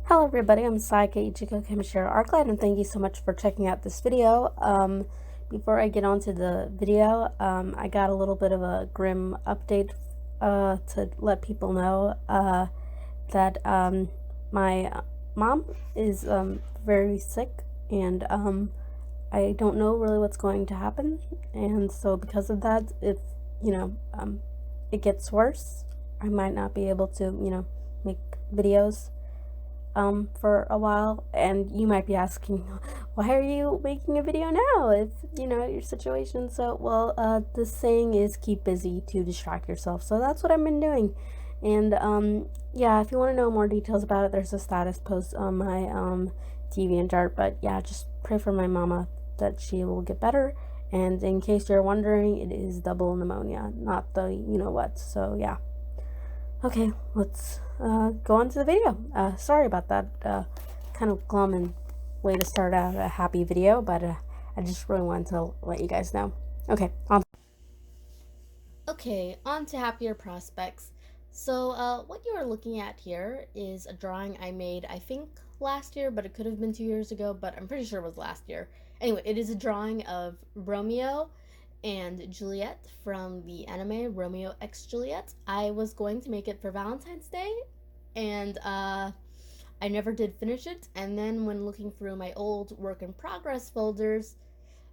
Hello everybody, I'm sayakaichigokamishiroarclight and thank you so much for checking out this video. Before I get on to the video, I got a little bit of a grim update to let people know that my mom is very sick and I don't know really what's going to happen, and so because of that, if it gets worse, I might not be able to make videos for a while. And you might be asking, why are you making a video now if your situation? So well, the saying is keep busy to distract yourself, so that's what I've been doing. And yeah, if you want to know more details about it, there's a status post on my DeviantArt. But yeah, just pray for my mama that she will get better. And in case you're wondering, it is double pneumonia, not the what. So yeah. Okay, let's go on to the video. Sorry about that kind of glum and way to start out a happy video, but I just really wanted to let you guys know. Okay, on. Okay, on to happier prospects. So, what you are looking at here is a drawing I made, I think, last year, but it could have been 2 years ago, but I'm pretty sure it was last year. Anyway, it is a drawing of Romeo and Juliet from the anime Romeo x Juliet. I was going to make it for Valentine's Day, and I never did finish it. And then, when looking through my old work in progress folders,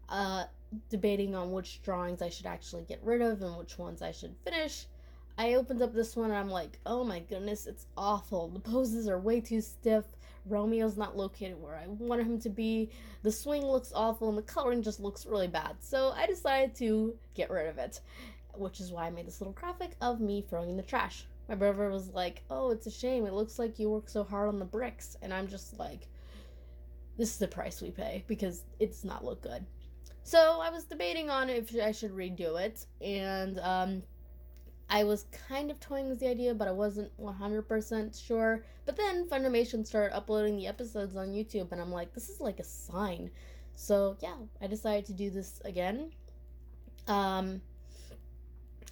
uh, debating on which drawings I should actually get rid of and which ones I should finish, I opened up this one and I'm like, oh my goodness, it's awful. The poses are way too stiff. Romeo's not located where I want him to be. The swing looks awful and the coloring just looks really bad. So I decided to get rid of it, which is why I made this little graphic of me throwing in the trash. My brother was like, oh, it's a shame. It looks like you work so hard on the bricks. And I'm just like, this is the price we pay because it does not look good. So I was debating on if I should redo it, and I was kind of toying with the idea, but I wasn't 100% sure. But then Funimation started uploading the episodes on YouTube, and I'm like, this is like a sign. So yeah, I decided to do this again. Um,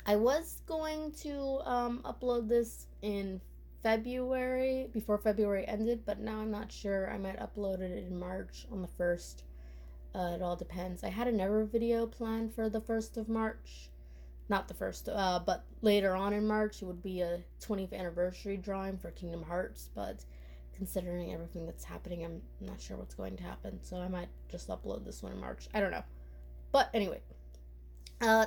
I was going to upload this in February, before February ended, but now I'm not sure. I might upload it in March on the 1st. It all depends. I had another video planned for the 1st of March. Not the 1st, but later on in March, it would be a 20th anniversary drawing for Kingdom Hearts. But considering everything that's happening, I'm not sure what's going to happen. So I might just upload this one in March. I don't know. But anyway,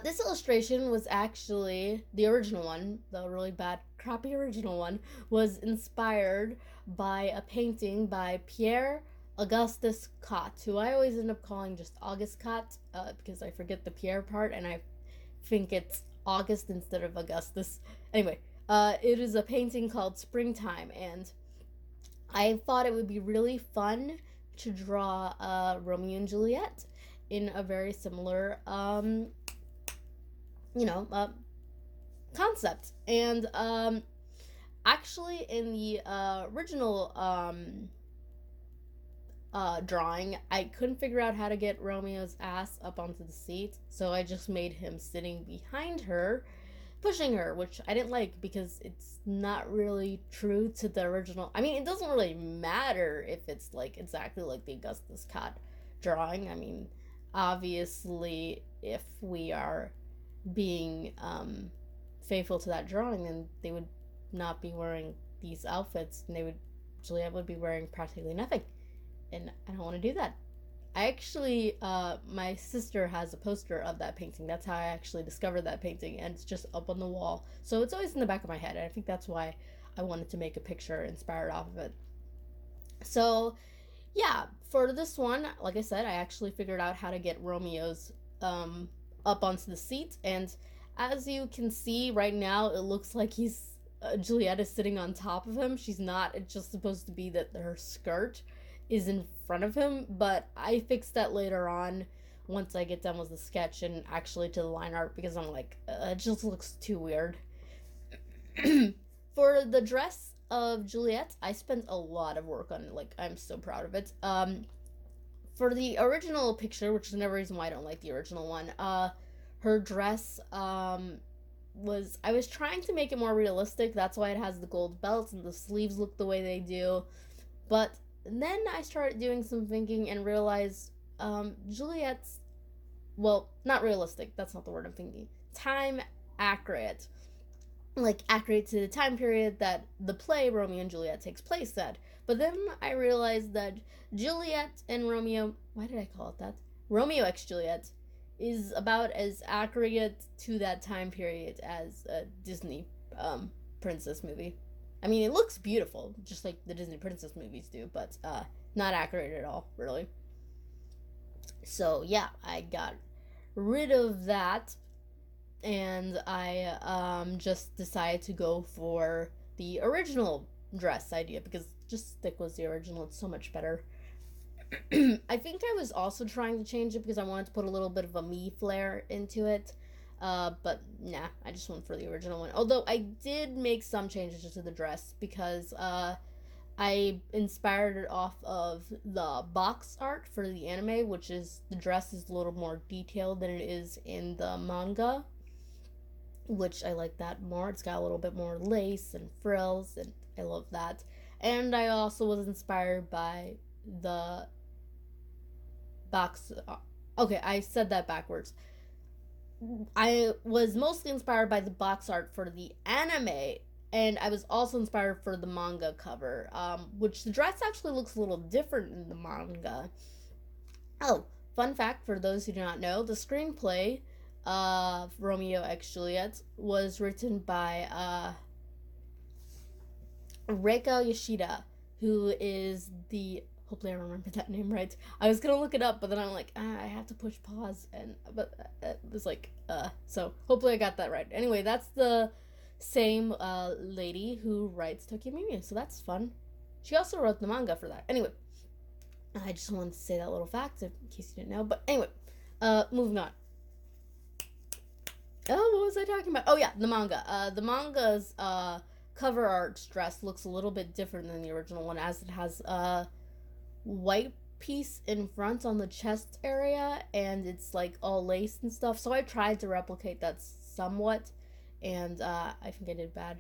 this illustration was actually the original one, the really bad, crappy original one, was inspired by a painting by Pierre Augustus Cot, who I always end up calling just August Cot because I forget the Pierre part and I think it's August instead of Augustus. Anyway, it is a painting called Springtime, and I thought it would be really fun to draw Romeo and Juliet in a very similar you know, concept. And actually, in the original drawing, I couldn't figure out how to get Romeo's ass up onto the seat, so I just made him sitting behind her, pushing her, which I didn't like because it's not really true to the original. I mean, it doesn't really matter if it's like exactly like the Augustus Cat drawing. I mean, obviously, if we are being faithful to that drawing, then they would not be wearing these outfits, and they would Juliette would be wearing practically nothing, and I don't want to do that. I actually, my sister has a poster of that painting. That's how I actually discovered that painting, and it's just up on the wall. So it's always in the back of my head, and I think that's why I wanted to make a picture inspired off of it. So, yeah, for this one, like I said, I actually figured out how to get Romeo's up onto the seat, and as you can see right now, it looks like he's Juliette is sitting on top of him. She's not. It's just supposed to be that her skirt is in front of him, but I fixed that later on once I get done with the sketch and actually to the line art because I'm like, it just looks too weird. For the dress of Juliette, I spent a lot of work on it. Like, I'm so proud of it. For the original picture, which is another reason why I don't like the original one, her dress was, I was trying to make it more realistic. That's why it has the gold belts and the sleeves look the way they do. But then I started doing some thinking and realized Juliette's, well, not realistic, that's not the word I'm thinking, time accurate. Like, accurate to the time period that the play Romeo and Juliet takes place at. But then I realized that Juliet and Romeo, why did I call it that? Romeo x Juliet is about as accurate to that time period as a Disney princess movie. I mean, it looks beautiful, just like the Disney princess movies do, but not accurate at all, really. So yeah, I got rid of that, and I just decided to go for the original dress idea because just stick with the original. It's so much better. I think I was also trying to change it because I wanted to put a little bit of a me flair into it. But nah, I just went for the original one. Although I did make some changes to the dress because I inspired it off of the box art for the anime, which is the dress is a little more detailed than it is in the manga, which I like that more. It's got a little bit more lace and frills, and I love that. And I also was inspired by the box. Okay, I said that backwards. I was mostly inspired by the box art for the anime, and I was also inspired for the manga cover, which the dress actually looks a little different in the manga. Oh, fun fact for those who do not know, the screenplay of Romeo x Juliet was written by Reiko Yoshida, who is the, hopefully I remember that name right. I was gonna look it up, but then I'm like, I have to push pause, and but it was like, so hopefully I got that right. Anyway, that's the same lady who writes Tokyo Mew, so that's fun. She also wrote the manga for that. Anyway, I just wanted to say that little fact in case you didn't know. But anyway, moving on. Oh, what was I talking about? Oh yeah, the manga. The manga's cover art dress looks a little bit different than the original one, as it has a white piece in front on the chest area, and it's like all lace and stuff. So I tried to replicate that somewhat, and I think I did bad.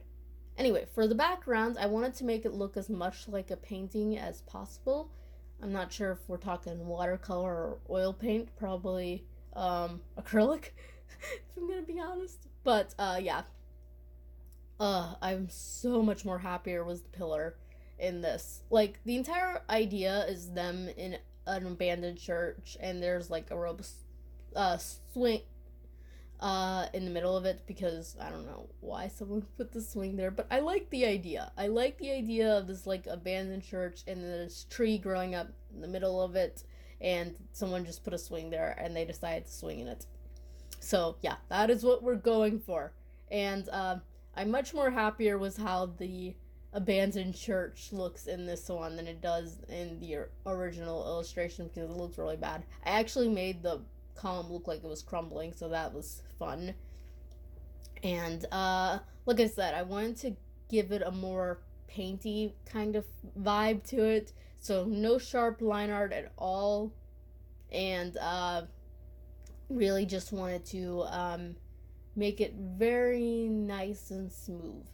Anyway, for the background, I wanted to make it look as much like a painting as possible. I'm not sure if we're talking watercolor or oil paint, probably acrylic, if I'm gonna be honest. But yeah, I'm so much more happier with the pillar in this. Like, the entire idea is them in an abandoned church, and there's like a rope swing in the middle of it, because I don't know why someone put the swing there, but I like the idea. I like the idea of this like abandoned church and this tree growing up in the middle of it, and someone just put a swing there and they decided to swing in it. So yeah, that is what we're going for. And I'm much more happier with how the abandoned church looks in this one than it does in the original illustration, because it looks really bad. I actually made the column look like it was crumbling, so that was fun. And like I said, I wanted to give it a more painty kind of vibe to it, so no sharp line art at all, and really just wanted to make it very nice and smooth.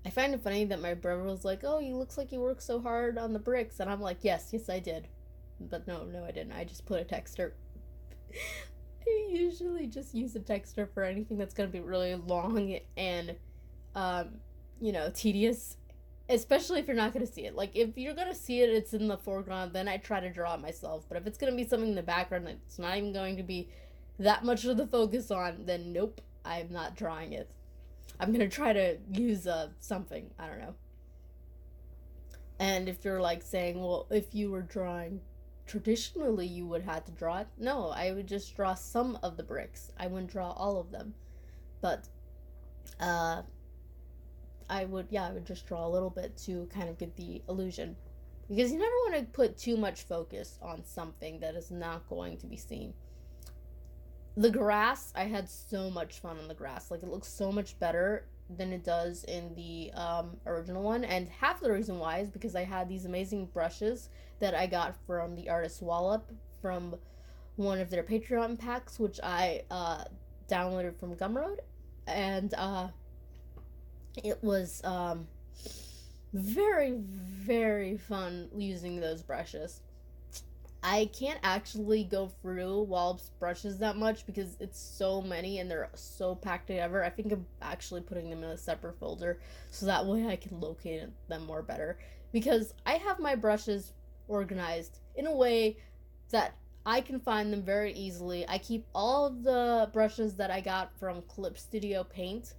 I find it funny that my brother was like, "Oh, you looks like you worked so hard on the bricks," and I'm like, yes, I did. But no, I didn't. I just put a texture. I usually just use a texture for anything that's gonna be really long and, tedious. Especially if you're not gonna see it. Like, if you're gonna see it, it's in the foreground, then I try to draw it myself. But if it's gonna be something in the background that's not even going to be that much of the focus on, then nope, I'm not drawing it. I'm gonna try to use something. I don't know. And if you're like saying, well, if you were drawing traditionally, you would have to draw it. No, I would just draw some of the bricks. I wouldn't draw all of them. But I would just draw a little bit to kind of get the illusion, because you never want to put too much focus on something that is not going to be seen. The grass, I had so much fun on the grass. Like, it looks so much better than it does in the original one, and half the reason why is because I had these amazing brushes that I got from the artist Wallop from one of their Patreon packs, which I downloaded from Gumroad, and it was very, very fun using those brushes. I can't actually go through Walp's brushes that much because it's so many and they're so packed together. I think I'm actually putting them in a separate folder so that way I can locate them more better. Because I have my brushes organized in a way that I can find them very easily. I keep all of the brushes that I got from clipstudiopaint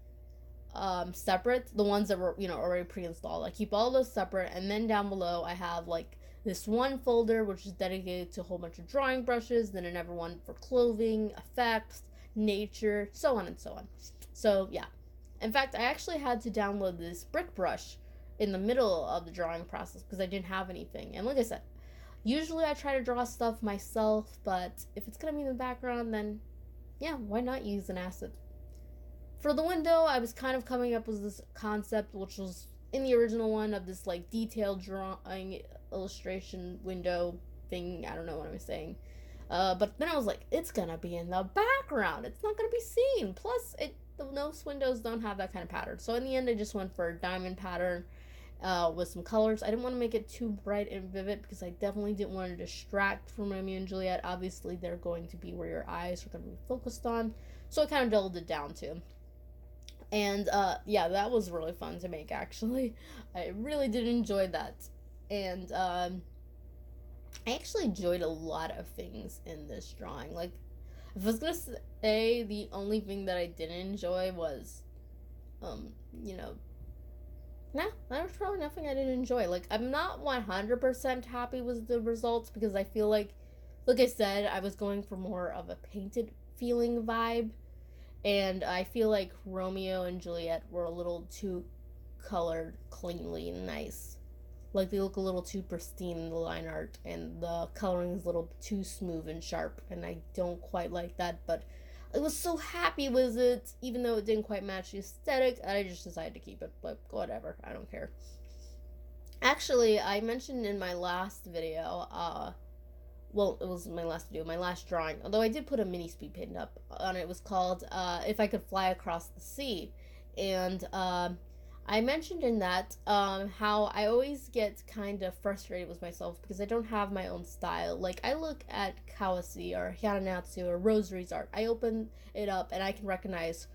separate, the ones that were already pre-installed. I keep all those separate, and then down below I have like this one folder which is dedicated to a whole bunch of drawing brushes, then another one for clothing, effects, nature, so on and so on. So yeah, in fact I actually had to download this brick brush in the middle of the drawing process because I didn't have anything. And like I said, usually I try to draw stuff myself, but if it's gonna be in the background, then yeah, why not use an asset? For the window, I was kind of coming up with this concept, which was in the original one, of this like detailed drawing illustration window thing. I don't know what I'm saying. But then I was like, it's gonna be in the background. It's not gonna be seen. Plus, most windows don't have that kind of pattern. So in the end, I just went for a diamond pattern with some colors. I didn't want to make it too bright and vivid because I definitely didn't want to distract from Romeo and Juliet. Obviously, they're going to be where your eyes are going to be focused on. So I kind of dulled it down too. And yeah, that was really fun to make, actually. I really did enjoy that. And I actually enjoyed a lot of things in this drawing. Like, if I was gonna say the only thing that I didn't enjoy was, you know, nah, there was probably nothing I didn't enjoy. Like, I'm not 100% happy with the results because I feel like I said, I was going for more of a painted feeling vibe. And I feel like Romeo and Juliet were a little too colored cleanly and nice. Like, they look a little too pristine in the line art, and the coloring is a little too smooth and sharp, and I don't quite like that, but I was so happy with it, even though it didn't quite match the aesthetic, I just decided to keep it, but whatever, I don't care. Actually, I mentioned in my last video, well, it was my last video, my last drawing, although I did put a mini speed paint up on it. It was called If I Could Fly Across the Sea. And I mentioned in that how I always get kind of frustrated with myself because I don't have my own style. Like, I look at Kawase or Hiranatsu or Rosary's art, I open it up and I can recognize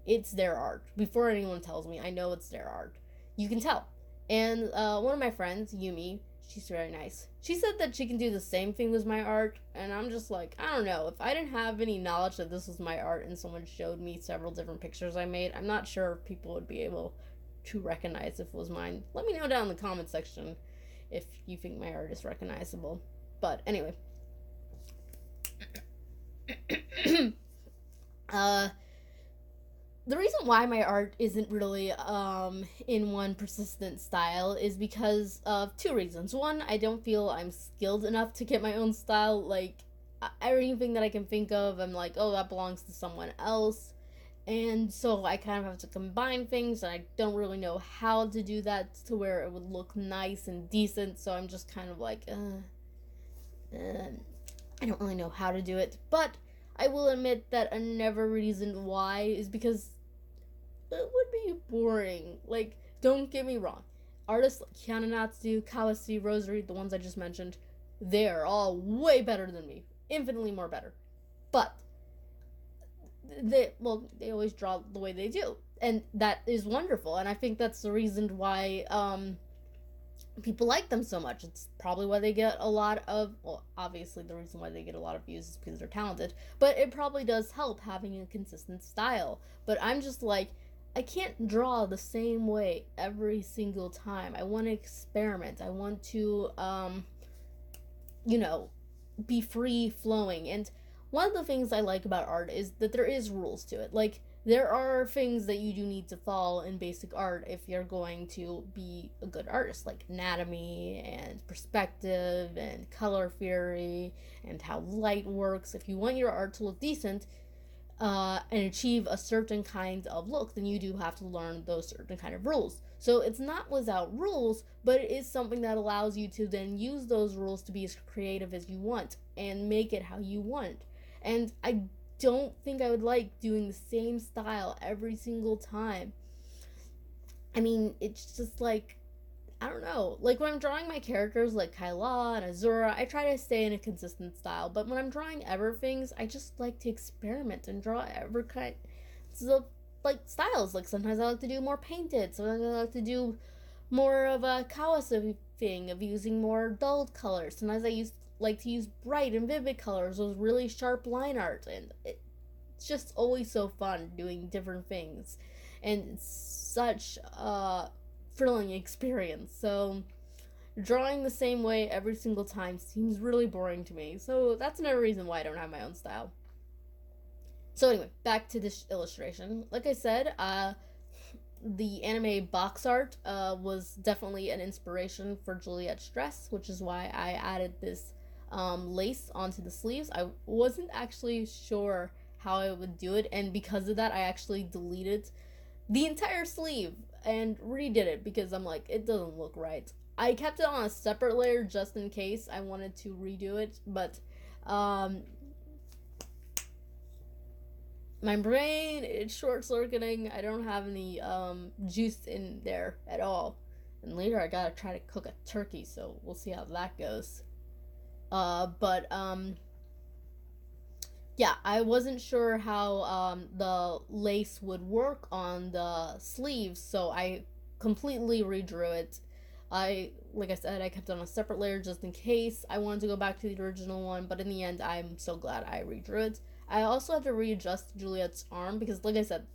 it's their art. Before anyone tells me, I know it's their art. You can tell. And one of my friends, Yumi, she's very nice. She said that she can do the same thing with my art, and I'm just like, I don't know. If I didn't have any knowledge that this was my art and someone showed me several different pictures I made, I'm not sure if people would be able to recognize if it was mine. Let me know down in the comment section if you think my art is recognizable. But anyway. The reason why my art isn't really in one persistent style is because of two reasons. One, I don't feel I'm skilled enough to get my own style. Like, everything that I can think of, I'm like, oh, that belongs to someone else. And so I kind of have to combine things, and I don't really know how to do that to where it would look nice and decent. So I'm just kind of like, I don't really know how to do it. But I will admit that another reason why is because it would be boring. Like, don't get me wrong. Artists like Hiranatsu, Kawase, Rosary, the ones I just mentioned, they're all way better than me. Infinitely more better. But they always draw the way they do. And that is wonderful. And I think that's the reason why people like them so much. It's probably why they get a lot of, well, obviously the reason why they get a lot of views is because they're talented, but it probably does help having a consistent style. But I'm just like, I can't draw the same way every single time. I want to experiment. I want to be free flowing. And one of the things I like about art is that there is rules to it. Like, there are things that you do need to follow in basic art if you're going to be a good artist, like anatomy and perspective and color theory and how light works. If you want your art to look decent and achieve a certain kind of look, then you do have to learn those certain kind of rules. So it's not without rules, but it is something that allows you to then use those rules to be as creative as you want and make it how you want. And I don't think I would like doing the same style every single time. I mean, it's just like, I don't know. Like when I'm drawing my characters like Kyla and Azura, I try to stay in a consistent style. But when I'm drawing ever things, I just like to experiment and draw ever kind of like styles. Like sometimes I like to do more painted. Sometimes I like to do more of a Kawase thing of using more dulled colors. Sometimes like to use bright and vivid colors with really sharp line art, and it's just always so fun doing different things, and it's such a thrilling experience. So drawing the same way every single time seems really boring to me. So that's another reason why I don't have my own style. So anyway, back to this illustration. Like I said, the anime box art was definitely an inspiration for Juliette's dress, which is why I added this lace onto the sleeves. I wasn't actually sure how I would do it, and because of that, I actually deleted the entire sleeve and redid it because I'm like, it doesn't look right. I kept it on a separate layer just in case I wanted to redo it, but um, my brain is short circuiting. I don't have any juice in there at all. And later I gotta try to cook a turkey, so we'll see how that goes. But yeah, I wasn't sure how the lace would work on the sleeves, so I completely redrew it. Like I said, I kept it on a separate layer just in case I wanted to go back to the original one, but in the end, I'm so glad I redrew it. I also had to readjust Juliette's arm because, like I said,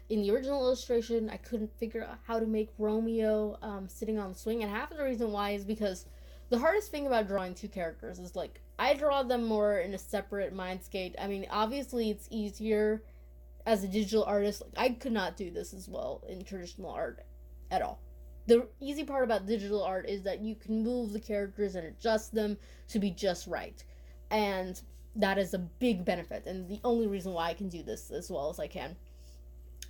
in the original illustration, I couldn't figure out how to make Romeo sitting on the swing, and half of the reason why is because the hardest thing about drawing two characters is like I draw them more in a separate mind state. I mean, obviously, it's easier as a digital artist. Like, I could not do this as well in traditional art at all. The easy part about digital art is that you can move the characters and adjust them to be just right. And that is a big benefit, and the only reason why I can do this as well as I can.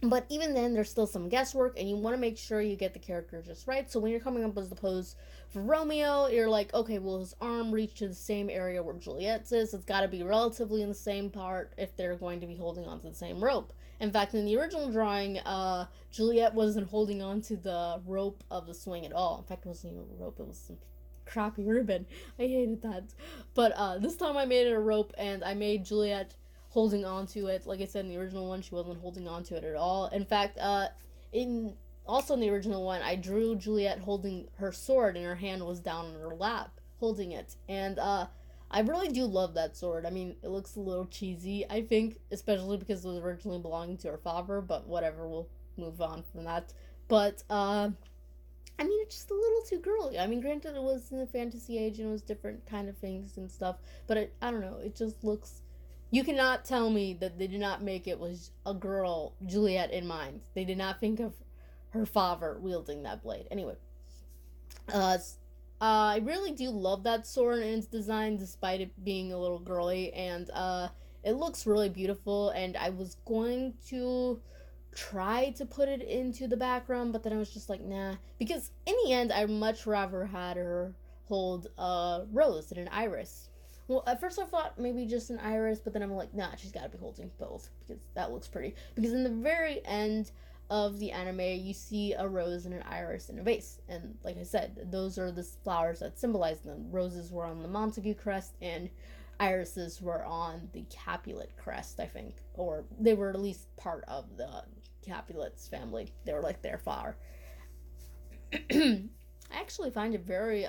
But even then, there's still some guesswork, and you want to make sure you get the character just right. So when you're coming up with the pose for Romeo, you're like, okay, will his arm reach to the same area where Juliette's is? It's got to be relatively in the same part if they're going to be holding onto the same rope. In fact, in the original drawing, Juliette wasn't holding onto the rope of the swing at all. In fact, it wasn't even a rope, it was some crappy ribbon. I hated that. But this time I made it a rope, and I made Juliette holding on to it. Like I said, in the original one, she wasn't holding on to it at all. In fact, in also in the original one, I drew Juliette holding her sword, and her hand was down in her lap holding it. And I really do love that sword. I mean, it looks a little cheesy, I think, especially because it was originally belonging to her father. But whatever, we'll move on from that. But I mean, it's just a little too girly. I mean, granted, it was in the fantasy age and it was different kind of things and stuff, but I don't know. It just looks. You cannot tell me that they did not make it with a girl, Juliette, in mind. They did not think of her father wielding that blade. Anyway, uh, I really do love that sword and its design, despite it being a little girly, and it looks really beautiful. And I was going to try to put it into the background, but then I was just like, nah, because in the end, I much rather had her hold a rose than an iris. Well, at first I thought maybe just an iris, but then I'm like, nah, she's got to be holding both because that looks pretty. Because in the very end of the anime, you see a rose and an iris in a vase, and like I said, those are the flowers that symbolize them. Roses were on the Montague crest, and irises were on the Capulet crest, I think, or they were at least part of the Capulets family. They were like their flower. I actually find it very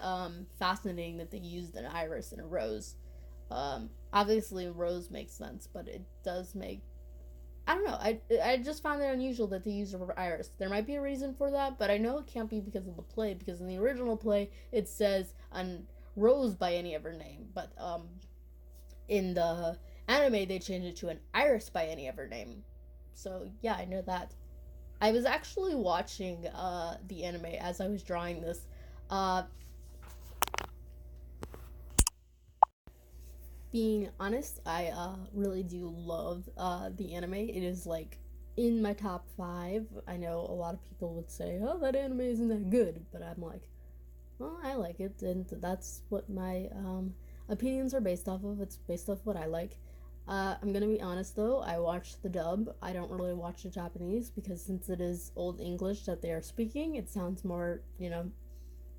fascinating that they used an iris and a rose. Obviously, rose makes sense, but it does make. I don't know. I just found it unusual that they used an iris. There might be a reason for that, but I know it can't be because of the play. Because in the original play, it says an rose by any other name, but in the anime, they changed it to an iris by any other name. So yeah, I know that. I was actually watching the anime as I was drawing this. Uh, Being honest, I really do love the anime. It is like in my top five. I know a lot of people would say, "Oh, that anime isn't that good," but I'm like, well, I like it, and that's what my opinions are based off of. It's based off what I like. I'm gonna be honest though, I watched the dub. I don't really watch the Japanese because since it is Old English that they are speaking, it sounds more,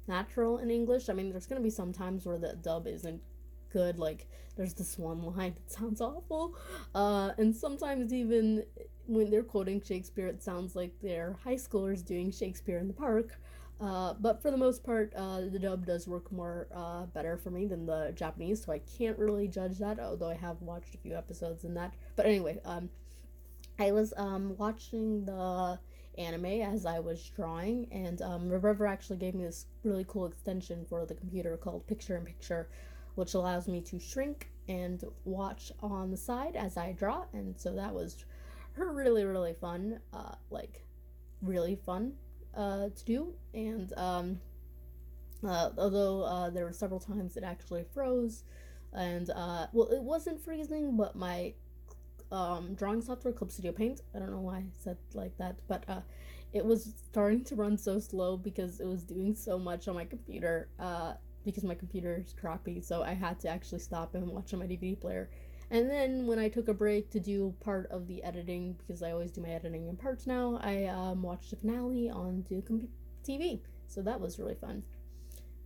natural in English. I mean, there's gonna be some times where the dub isn't good, like there's this one line that sounds awful, and sometimes even when they're quoting Shakespeare, it sounds like they're high schoolers doing Shakespeare in the park. But for the most part, the dub does work more better for me than the Japanese, so I can't really judge that, although I have watched a few episodes in that. But anyway, I was watching the anime as I was drawing, and River actually gave me this really cool extension for the computer called Picture in Picture, which allows me to shrink and watch on the side as I draw, and so that was really really fun, like really fun to do. And although there were several times it actually froze, and well, it wasn't freezing, but my drawing software clipstudiopaint, I don't know why I said like that, but it was starting to run so slow because it was doing so much on my computer, because my computer is crappy, so I had to actually stop and watch on my DVD player. And then when I took a break to do part of the editing, because I always do my editing in parts now, I watched the finale on TV, so that was really fun.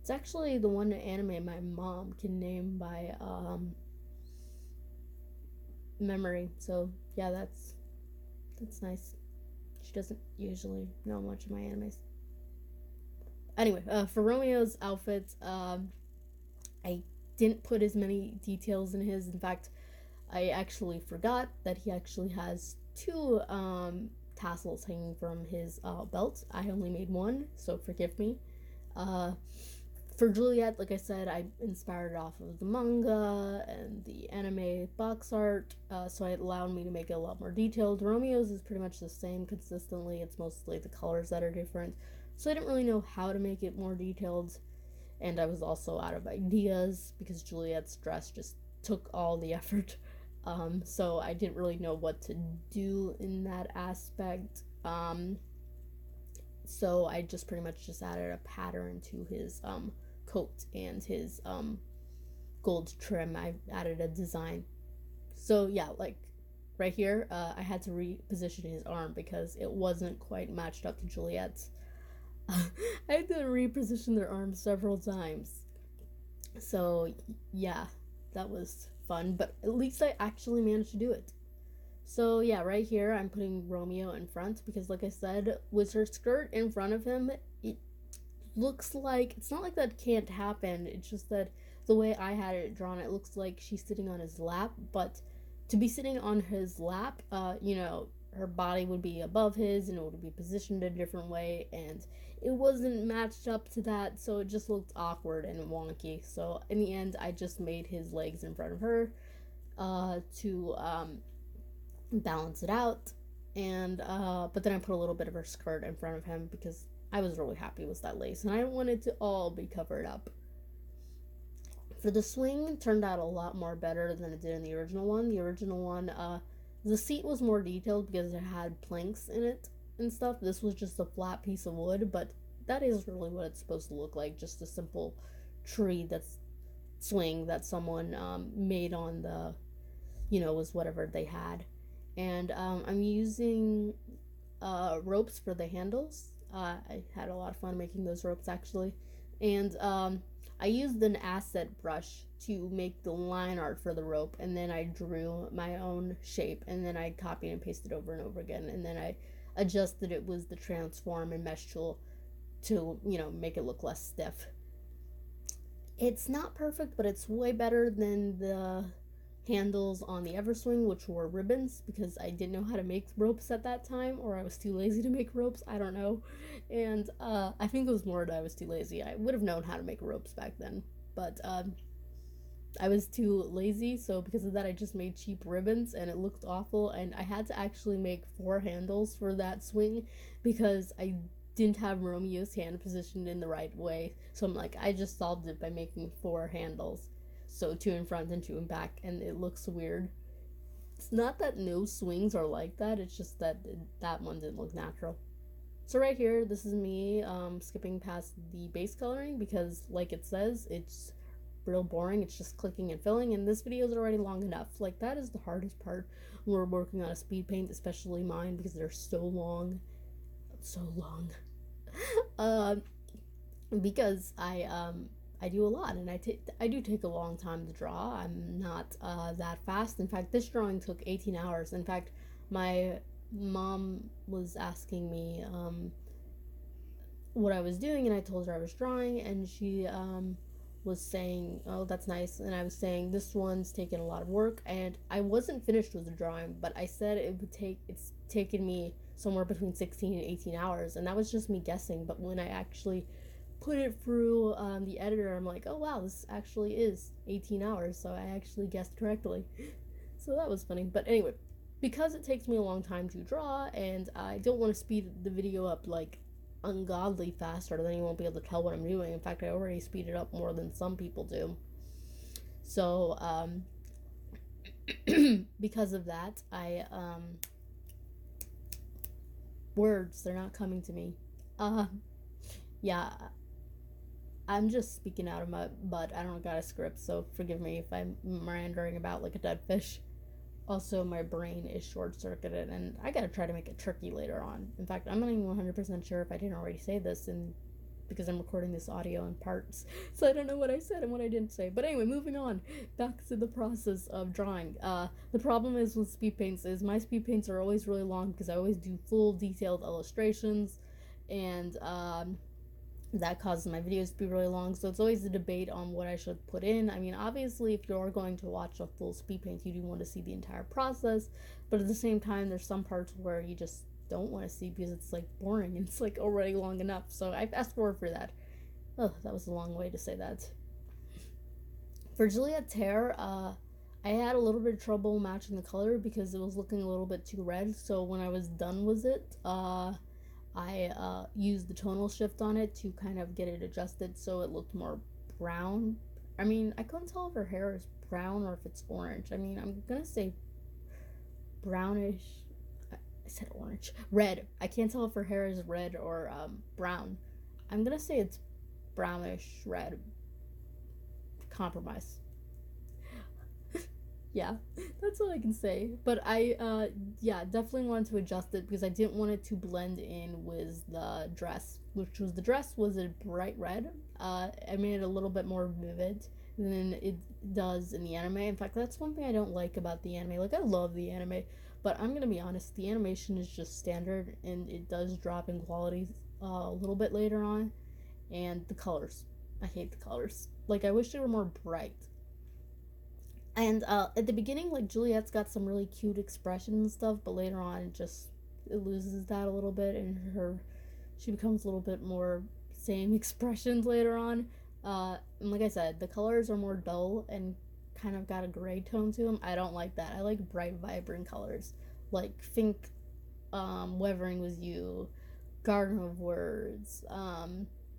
It's actually the one anime my mom can name by memory, so yeah, that's nice. She doesn't usually know much of my animes. Anyway, for Romeo's outfits, I didn't put as many details in his. In fact, I actually forgot that he actually has two tassels hanging from his belt. I only made one, so forgive me. For Juliette, like I said, I inspired off of the manga and the anime box art, so it allowed me to make it a lot more detailed. Romeo's is pretty much the same consistently, it's mostly the colors that are different, so I didn't really know how to make it more detailed, and I was also out of ideas because Juliette's dress just took all the effort, so I didn't really know what to do in that aspect. So I just pretty much just added a pattern to his coat and his gold trim. I added a design. So yeah, like right here, I had to reposition his arm because it wasn't quite matched up to Juliette's. I had to reposition their arms several times. So yeah, that was fun, but at least I actually managed to do it. So yeah, right here I'm putting Romeo in front because, like I said, with her skirt in front of him, it looks like, it's not like that can't happen, it's just that the way I had it drawn, it looks like she's sitting on his lap, but to be sitting on his lap, her body would be above his and it would be positioned a different way, and it wasn't matched up to that, so it just looked awkward and wonky. So in the end, I just made his legs in front of her to balance it out, and but then I put a little bit of her skirt in front of him because I was really happy with that lace and I didn't want it to all be covered up. For the swing, it turned out a lot more better than it did in the original one. The original one, the seat was more detailed because it had planks in it and stuff. This was just a flat piece of wood, but that is really what it's supposed to look like, just a simple tree that's swing that someone made on the, was whatever they had. And I'm using ropes for the handles. I had a lot of fun making those ropes actually, and I used an asset brush to make the line art for the rope, and then I drew my own shape, and then I copied and pasted over and over again, and then I adjusted it with the transform and mesh tool to make it look less stiff. It's not perfect, but it's way better than the handles on the Everswing, which were ribbons, because I didn't know how to make ropes at that time, or I was too lazy to make ropes, I don't know. And I think it was more that I was too lazy. I would have known how to make ropes back then, but I was too lazy, so because of that I just made cheap ribbons and it looked awful, and I had to actually make 4 handles for that swing because I didn't have Romeo's hand positioned in the right way. So I'm like, I just solved it by making 4 handles. So 2 in front and 2 in back, and it looks weird. It's not that no swings are like that, it's just that that one didn't look natural. So right here, this is me skipping past the base coloring because, like it says, it's real boring. It's just clicking and filling, and this video is already long enough. Like, that is the hardest part when we're working on a speed paint, especially mine, because they're so long. So long. because I do a lot, and I do take a long time to draw. I'm not that fast. In fact, this drawing took 18 hours. In fact, my mom was asking me what I was doing, and I told her I was drawing, and she was saying, "Oh, that's nice," and I was saying this one's taken a lot of work, and I wasn't finished with the drawing, but I said it's taken me somewhere between 16 and 18 hours, and that was just me guessing. But when I actually put it through the editor, I'm like, oh wow, this actually is 18 hours, so I actually guessed correctly. So that was funny. But anyway, because it takes me a long time to draw, and I don't want to speed the video up like ungodly fast, or then you won't be able to tell what I'm doing. In fact, I already speed it up more than some people do. So because of that, I words, they're not coming to me. Yeah, I'm just speaking out of my butt. I don't got a script, so forgive me if I'm meandering about like a dead fish. Also, my brain is short circuited, and I gotta try to make it tricky later on. In fact, I'm not even 100% sure if I didn't already say this, and because I'm recording this audio in parts, so I don't know what I said and what I didn't say. But anyway, moving on back to the process of drawing. The problem is with speed paints is my speed paints are always really long because I always do full detailed illustrations, and that causes my videos to be really long, so it's always a debate on what I should put in. I mean, obviously, if you're going to watch a full speed paint, you do want to see the entire process, but at the same time, there's some parts where you just don't want to see because it's like boring and it's like already long enough, so I fast forward for that. Oh, that was a long way to say that. For Juliette's hair, I had a little bit of trouble matching the color because it was looking a little bit too red, so when I was done with it, I used the tonal shift on it to kind of get it adjusted so it looked more brown. I mean, I couldn't tell if her hair is brown or if it's orange. I mean, I'm gonna say brownish. I said orange. Red. I can't tell if her hair is red or brown. I'm gonna say it's brownish red. Compromise. Yeah, that's all I can say. But yeah, definitely wanted to adjust it because I didn't want it to blend in with the dress, which was the dress was a bright red. I made it a little bit more vivid than it does in the anime. In fact, that's one thing I don't like about the anime. Like, I love the anime, but I'm gonna be honest, the animation is just standard, and it does drop in quality a little bit later on. And the colors, I hate the colors. Like, I wish they were more bright. And at the beginning, like, Juliette's got some really cute expressions and stuff, but later on, it loses that a little bit, and she becomes a little bit more same expressions later on. And like I said, the colors are more dull and kind of got a gray tone to them. I don't like that. I like bright, vibrant colors, like think, Weathering with You, Garden of Words,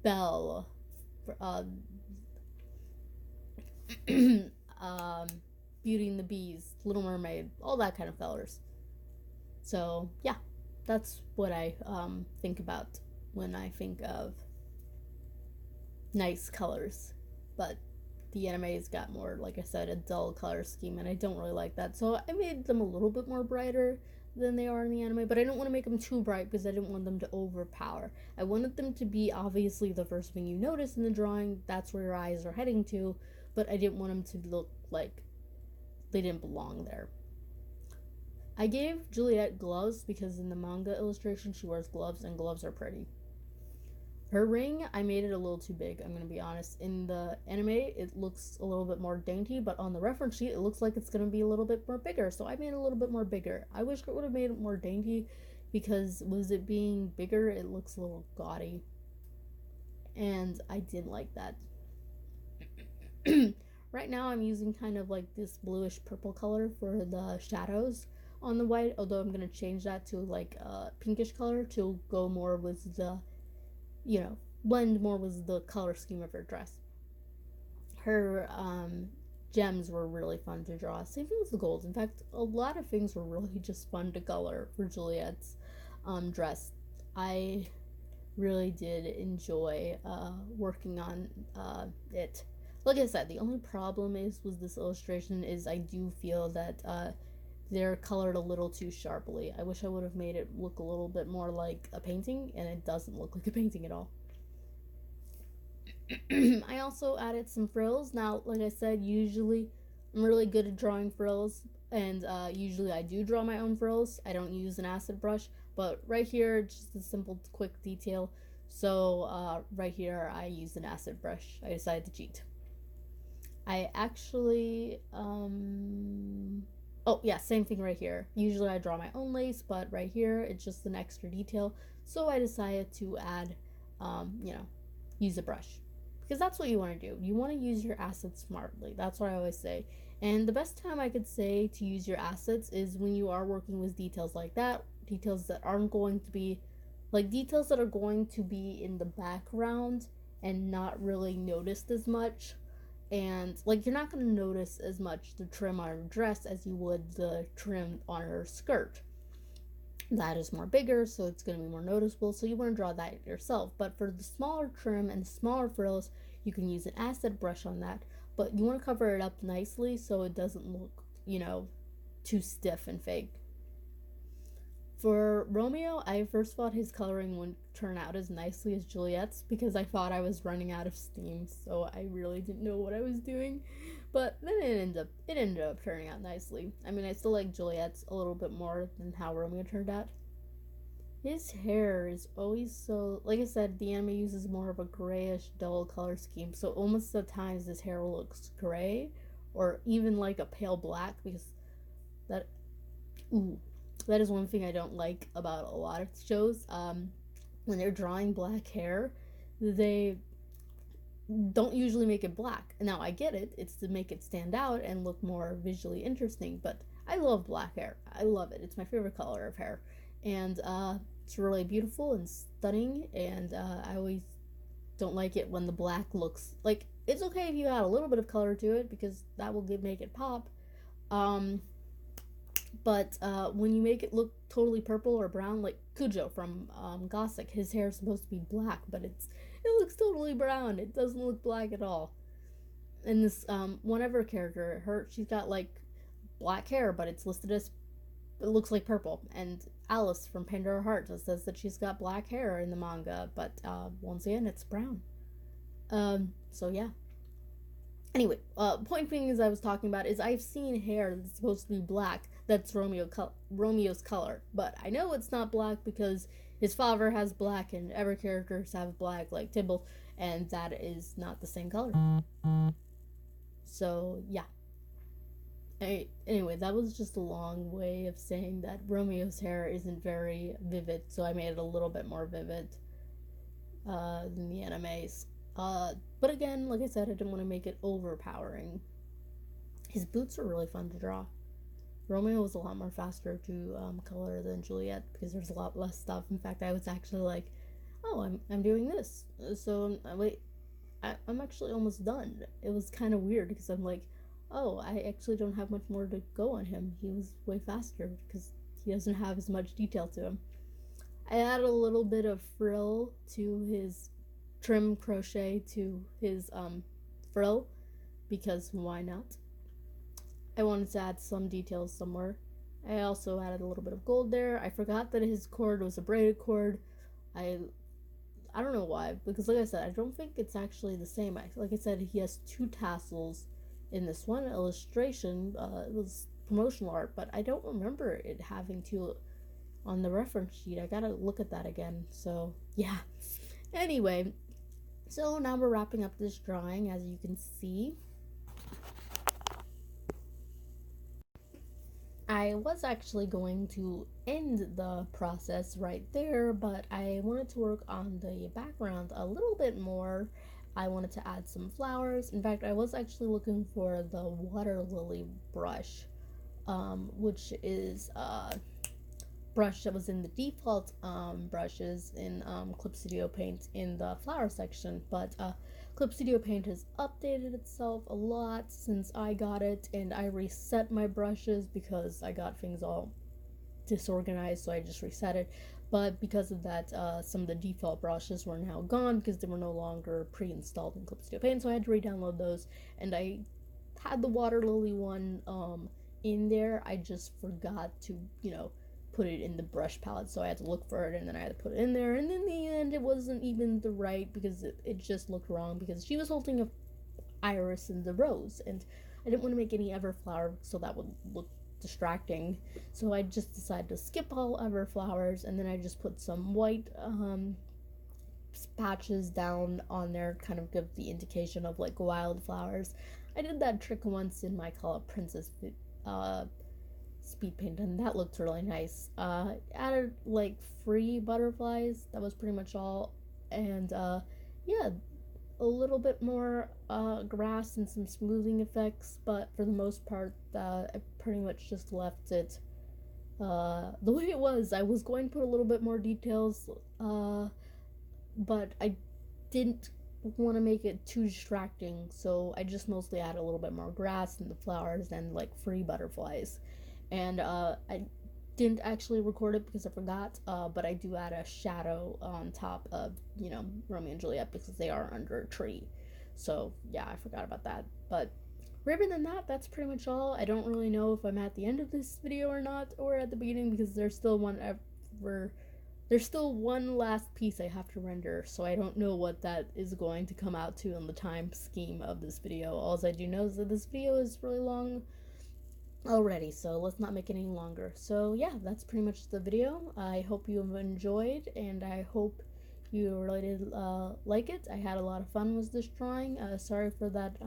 Belle, uh, Beauty and the Beast, Little Mermaid, all that kind of fellers. So yeah, that's what I think about when I think of nice colors. But the anime's got more, like I said, a dull color scheme, and I don't really like that. So I made them a little bit more brighter than they are in the anime, but I didn't want to make them too bright because I didn't want them to overpower. I wanted them to be obviously the first thing you notice in the drawing. That's where your eyes are heading to, but I didn't want them to look like they didn't belong there. I gave Juliette gloves because in the manga illustration she wears gloves, and gloves are pretty. Her ring, I made it a little too big, I'm gonna be honest. In the anime, it looks a little bit more dainty, but on the reference sheet, it looks like it's gonna be a little bit more bigger, so I made it a little bit more bigger. I wish it would have made it more dainty because with it being bigger, it looks a little gaudy. And I didn't like that. Right now, I'm using kind of like this bluish purple color for the shadows on the white, although I'm gonna change that to like a pinkish color to go more with the, blend more with the color scheme of her dress. Her gems were really fun to draw. Same thing with the gold. In fact, a lot of things were really just fun to color for Juliette's dress. I really did enjoy working on it. Like I said, the only problem is with this illustration is I do feel that they're colored a little too sharply. I wish I would have made it look a little bit more like a painting, and it doesn't look like a painting at all. I also added some frills. Now, like I said, usually I'm really good at drawing frills, and usually I do draw my own frills. I don't use an acid brush, but right here, just a simple, quick detail. So right here, I used an acid brush. I decided to cheat. I actually, oh yeah, same thing right here. Usually I draw my own lace, but right here it's just an extra detail. So I decided to add, you know, use a brush. Because that's what you want to do. You want to use your assets smartly. That's what I always say. And the best time I could say to use your assets is when you are working with details like that, details that aren't going to be, like details that are going to be in the background and not really noticed as much, and like you're not going to notice as much the trim on her dress as you would the trim on her skirt. That is more bigger, so it's going to be more noticeable, so you want to draw that yourself. But for the smaller trim and smaller frills, you can use an acid brush on that, but you want to cover it up nicely so it doesn't look, too stiff and fake. For Romeo, I first thought his coloring wouldn't turn out as nicely as Juliette's because I thought I was running out of steam, so I really didn't know what I was doing. But then it ended up turning out nicely. I mean, I still like Juliette's a little bit more than how Romeo turned out. His hair is always so, like I said, the anime uses more of a grayish, dull color scheme, so almost at times his hair looks gray or even like a pale black because that, ooh, that is one thing I don't like about a lot of shows. When they're drawing black hair, they don't usually make it black. Now I get it; it's to make it stand out and look more visually interesting. But I love black hair. I love it. It's my favorite color of hair, and it's really beautiful and stunning. And I always don't like it when the black looks like it's okay if you add a little bit of color to it because that will make it pop. Um, but when you make it look totally purple or brown, like Kujo from Gothic, his hair is supposed to be black, but it looks totally brown. It doesn't look black at all. And this one of her character, she's got like black hair, but it's listed as it looks like purple. And Alice from Pandora Heart says that she's got black hair in the manga, but once again, it's brown. So yeah. Anyway, point being, as I was talking about, is I've seen hair that's supposed to be black that's Romeo's color, but I know it's not black because his father has black and every characters have black, like Tibble, and that is not the same color. So yeah. Anyway, that was just a long way of saying that Romeo's hair isn't very vivid, so I made it a little bit more vivid than the animes. But again, like I said, I didn't want to make it overpowering. His boots are really fun to draw. Romeo was a lot more faster to color than Juliette because there's a lot less stuff. In fact, I was actually like, oh, I'm doing this. So, wait, I'm actually almost done. It was kind of weird because I'm like, oh, I actually don't have much more to go on him. He was way faster because he doesn't have as much detail to him. I added a little bit of frill to his trim crochet to his frill because why not? I wanted to add some details somewhere. I also added a little bit of gold there. I forgot that his cord was a braided cord. I don't know why, because like I said, I don't think it's actually the same. Like I said, he has 2 tassels in this one illustration. It was promotional art, but I don't remember it having 2 on the reference sheet. I gotta look at that again. So yeah. Anyway, so now we're wrapping up this drawing, as you can see. I was actually going to end the process right there, but I wanted to work on the background a little bit more. I wanted to add some flowers. In fact, I was actually looking for the water lily brush, which is brush that was in the default brushes in Clip Studio Paint in the flower section, but Clip Studio Paint has updated itself a lot since I got it, and I reset my brushes because I got things all disorganized, so I just reset it. But because of that, some of the default brushes were now gone because they were no longer pre-installed in Clip Studio Paint, so I had to re-download those, and I had the water lily one in there. I just forgot to, put it in the brush palette, so I had to look for it, and then I had to put it in there, and in the end it wasn't even the right, because it just looked wrong, because she was holding a iris and the rose, and I didn't want to make any everflower, so that would look distracting. So I just decided to skip all everflowers, and then I just put some white patches down on there, kind of give the indication of like wildflowers. I did that trick once in my Call of Princess speed paint, and that looked really nice. Added like free butterflies, that was pretty much all. And yeah, a little bit more grass and some smoothing effects, but for the most part, I pretty much just left it the way it was. I was going to put a little bit more details, but I didn't want to make it too distracting, so I just mostly add a little bit more grass and the flowers and like free butterflies. And I didn't actually record it because I forgot, but I do add a shadow on top of, you know, Romeo and Juliet, because they are under a tree. So yeah, I forgot about that. But rather than that, that's pretty much all. I don't really know if I'm at the end of this video or not, or at the beginning, because there's still one last piece I have to render, so I don't know what that is going to come out to in the time scheme of this video. All I do know is that this video is really long already, so let's not make it any longer. So yeah, that's pretty much the video. I hope you have enjoyed, and I hope you really did like it. I had a lot of fun with this drawing. Sorry for that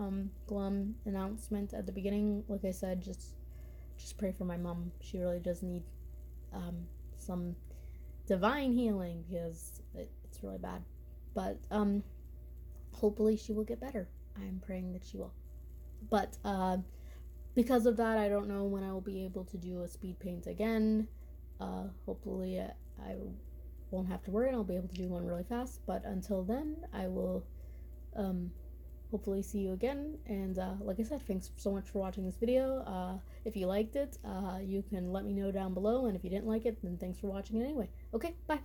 glum announcement at the beginning. Like I said, just pray for my mom. She really does need some divine healing, because it's really bad. But hopefully she will get better. I'm praying that she will. But because of that, I don't know when I will be able to do a speed paint again. Hopefully I won't have to worry, and I'll be able to do one really fast. But until then, I will hopefully see you again. And like I said, thanks so much for watching this video. If you liked it, you can let me know down below, and if you didn't like it, then thanks for watching it anyway. Okay, bye.